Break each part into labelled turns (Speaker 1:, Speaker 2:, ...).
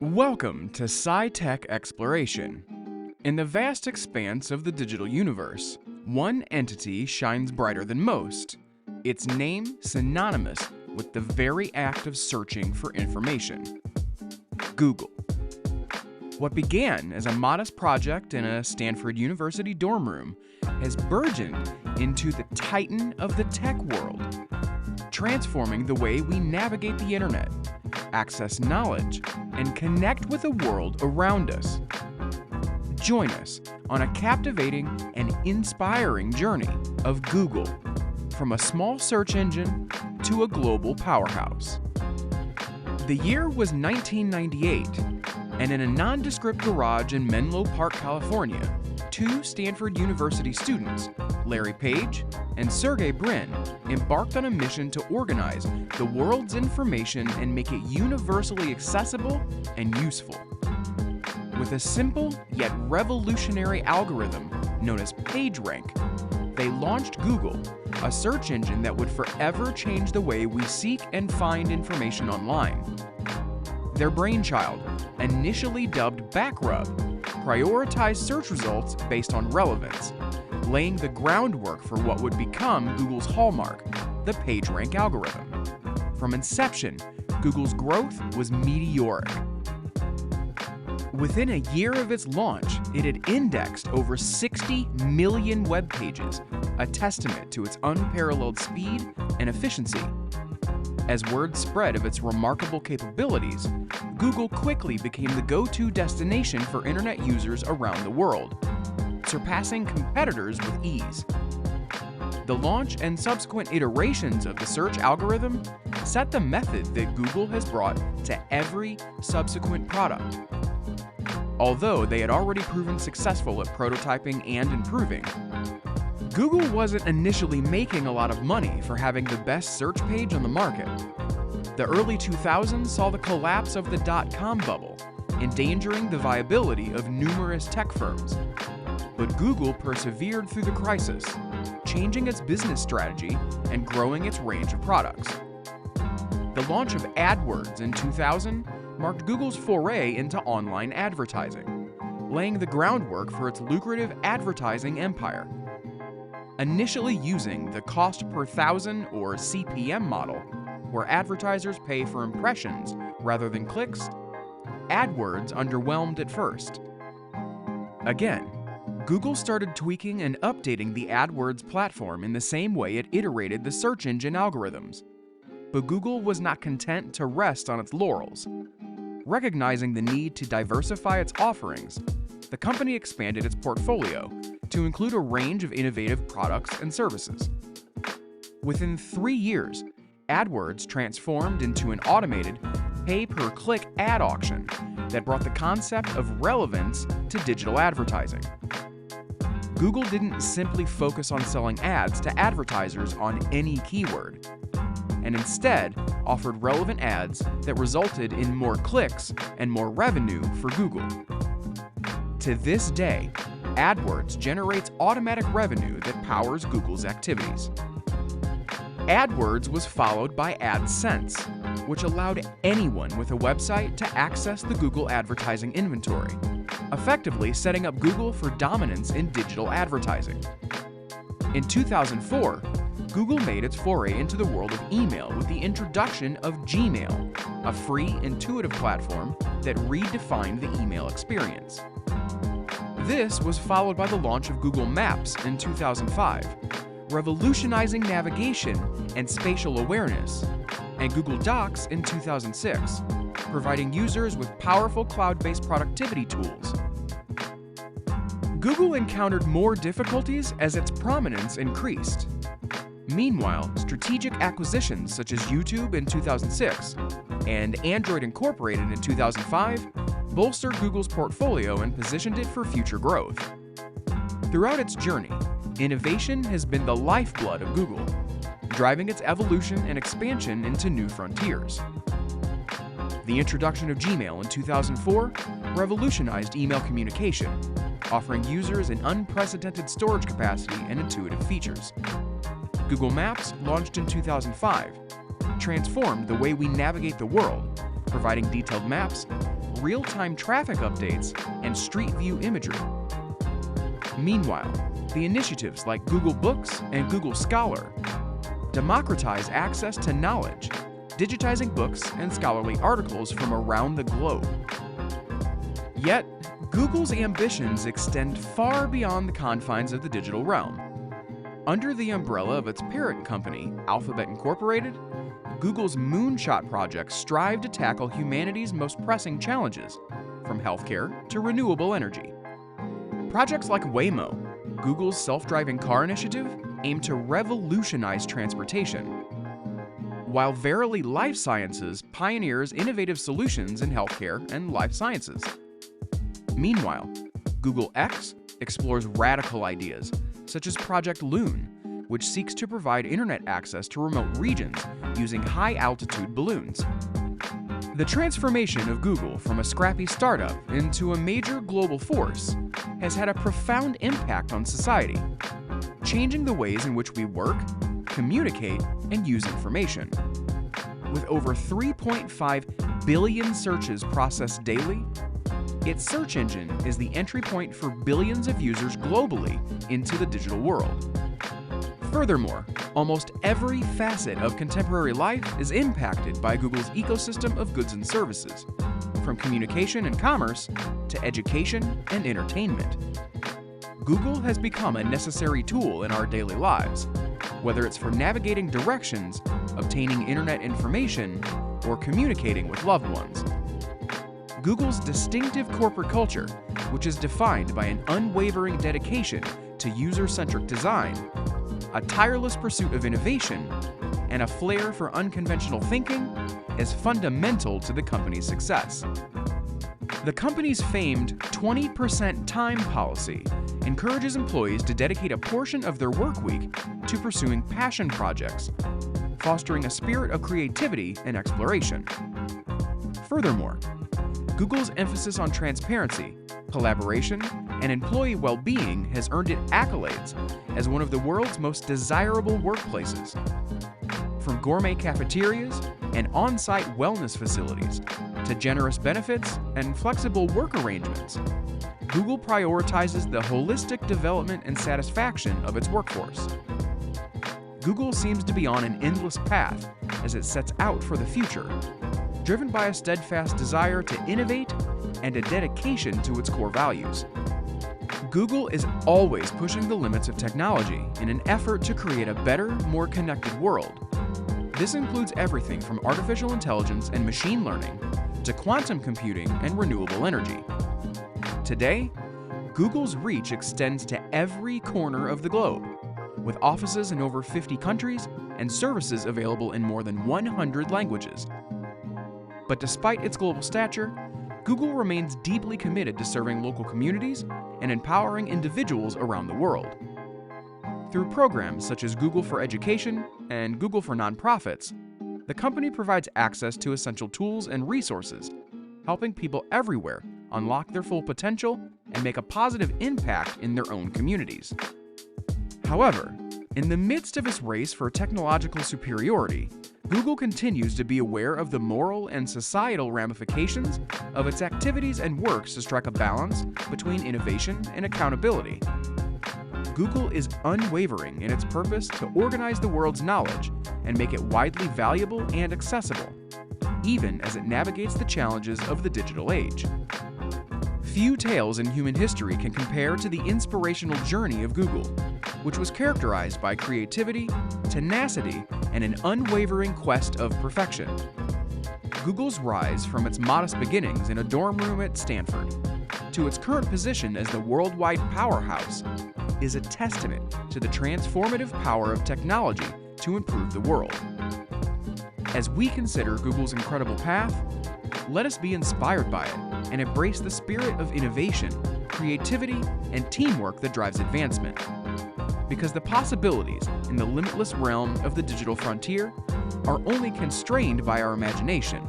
Speaker 1: Welcome to Sci-Tech Exploration. In the vast expanse of the digital universe, one entity shines brighter than most. Its name synonymous with the very act of searching for information. Google. What began as a modest project in a Stanford University dorm room has burgeoned into the titan of the tech world, transforming the way we navigate the internet, access knowledge, and connect with the world around us. Join us on a captivating and inspiring journey of Google, from a small search engine to a global powerhouse. The year was 1998, and in a nondescript garage in Menlo Park, California, two Stanford University students, Larry Page and Sergey Brin, embarked on a mission to organize the world's information and make it universally accessible and useful. With a simple yet revolutionary algorithm known as PageRank, they launched Google, a search engine that would forever change the way we seek and find information online. Their brainchild, initially dubbed Backrub, prioritized search results based on relevance, laying the groundwork for what would become Google's hallmark, the PageRank algorithm. From inception, Google's growth was meteoric. Within a year of its launch, it had indexed over 60 million web pages, a testament to its unparalleled speed and efficiency. As word spread of its remarkable capabilities, Google quickly became the go-to destination for internet users around the world, surpassing competitors with ease. The launch and subsequent iterations of the search algorithm set the method that Google has brought to every subsequent product. Although they had already proven successful at prototyping and improving, Google wasn't initially making a lot of money for having the best search page on the market. The early 2000s saw the collapse of the dot-com bubble, endangering the viability of numerous tech firms. But Google persevered through the crisis, changing its business strategy and growing its range of products. The launch of AdWords in 2000 marked Google's foray into online advertising, laying the groundwork for its lucrative advertising empire. Initially using the cost per thousand or CPM model, where advertisers pay for impressions rather than clicks, AdWords underwhelmed at first. Again, Google started tweaking and updating the AdWords platform in the same way it iterated the search engine algorithms. But Google was not content to rest on its laurels. Recognizing the need to diversify its offerings, the company expanded its portfolio to include a range of innovative products and services. Within 3 years, AdWords transformed into an automated, pay-per-click ad auction that brought the concept of relevance to digital advertising. Google didn't simply focus on selling ads to advertisers on any keyword, and instead offered relevant ads that resulted in more clicks and more revenue for Google. To this day, AdWords generates automatic revenue that powers Google's activities. AdWords was followed by AdSense, which allowed anyone with a website to access the Google advertising inventory, effectively setting up Google for dominance in digital advertising. In 2004, Google made its foray into the world of email with the introduction of Gmail, a free, intuitive platform that redefined the email experience. This was followed by the launch of Google Maps in 2005, revolutionizing navigation and spatial awareness, and Google Docs in 2006, providing users with powerful cloud-based productivity tools. Google encountered more difficulties as its prominence increased. Meanwhile, strategic acquisitions such as YouTube in 2006 and Android Incorporated in 2005 bolstered Google's portfolio and positioned it for future growth. Throughout its journey, innovation has been the lifeblood of Google, driving its evolution and expansion into new frontiers. The introduction of Gmail in 2004 revolutionized email communication, offering users an unprecedented storage capacity and intuitive features. Google Maps, launched in 2005, transformed the way we navigate the world, providing detailed maps, real-time traffic updates and street view imagery. Meanwhile, the initiatives like Google Books and Google Scholar democratize access to knowledge, digitizing books and scholarly articles from around the globe. Yet, Google's ambitions extend far beyond the confines of the digital realm. Under the umbrella of its parent company, Alphabet Incorporated, Google's moonshot projects strive to tackle humanity's most pressing challenges, from healthcare to renewable energy. Projects like Waymo, Google's self-driving car initiative, aim to revolutionize transportation, while Verily Life Sciences pioneers innovative solutions in healthcare and life sciences. Meanwhile, Google X explores radical ideas, such as Project Loon, which seeks to provide internet access to remote regions using high-altitude balloons. The transformation of Google from a scrappy startup into a major global force has had a profound impact on society, changing the ways in which we work, communicate, and use information. With over 3.5 billion searches processed daily, its search engine is the entry point for billions of users globally into the digital world. Furthermore, almost every facet of contemporary life is impacted by Google's ecosystem of goods and services, from communication and commerce to education and entertainment. Google has become a necessary tool in our daily lives, whether it's for navigating directions, obtaining internet information, or communicating with loved ones. Google's distinctive corporate culture, which is defined by an unwavering dedication to user-centric design, a tireless pursuit of innovation, and a flair for unconventional thinking, is fundamental to the company's success. The company's famed 20% time policy encourages employees to dedicate a portion of their work week to pursuing passion projects, fostering a spirit of creativity and exploration. Furthermore, Google's emphasis on transparency, collaboration, and employee well-being has earned it accolades as one of the world's most desirable workplaces. From gourmet cafeterias and on-site wellness facilities to generous benefits and flexible work arrangements, Google prioritizes the holistic development and satisfaction of its workforce. Google seems to be on an endless path as it sets out for the future, driven by a steadfast desire to innovate and a dedication to its core values. Google is always pushing the limits of technology in an effort to create a better, more connected world. This includes everything from artificial intelligence and machine learning to quantum computing and renewable energy. Today, Google's reach extends to every corner of the globe, with offices in over 50 countries and services available in more than 100 languages. But despite its global stature, Google remains deeply committed to serving local communities and empowering individuals around the world. Through programs such as Google for Education and Google for Nonprofits, the company provides access to essential tools and resources, helping people everywhere unlock their full potential and make a positive impact in their own communities. However, in the midst of its race for technological superiority, Google continues to be aware of the moral and societal ramifications of its activities and works to strike a balance between innovation and accountability. Google is unwavering in its purpose to organize the world's knowledge and make it widely valuable and accessible, even as it navigates the challenges of the digital age. Few tales in human history can compare to the inspirational journey of Google, which was characterized by creativity, tenacity, and an unwavering quest of perfection. Google's rise from its modest beginnings in a dorm room at Stanford to its current position as the worldwide powerhouse is a testament to the transformative power of technology to improve the world. As we consider Google's incredible path, let us be inspired by it and embrace the spirit of innovation, creativity, and teamwork that drives advancement. Because the possibilities in the limitless realm of the digital frontier are only constrained by our imagination,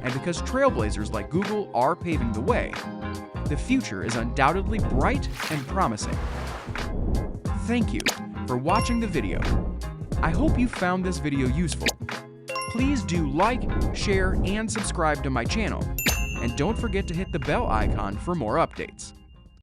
Speaker 1: and because trailblazers like Google are paving the way, the future is undoubtedly bright and promising. Thank you for watching the video. I hope you found this video useful. Please do like, share, and subscribe to my channel. and don't forget to hit the bell icon for more updates.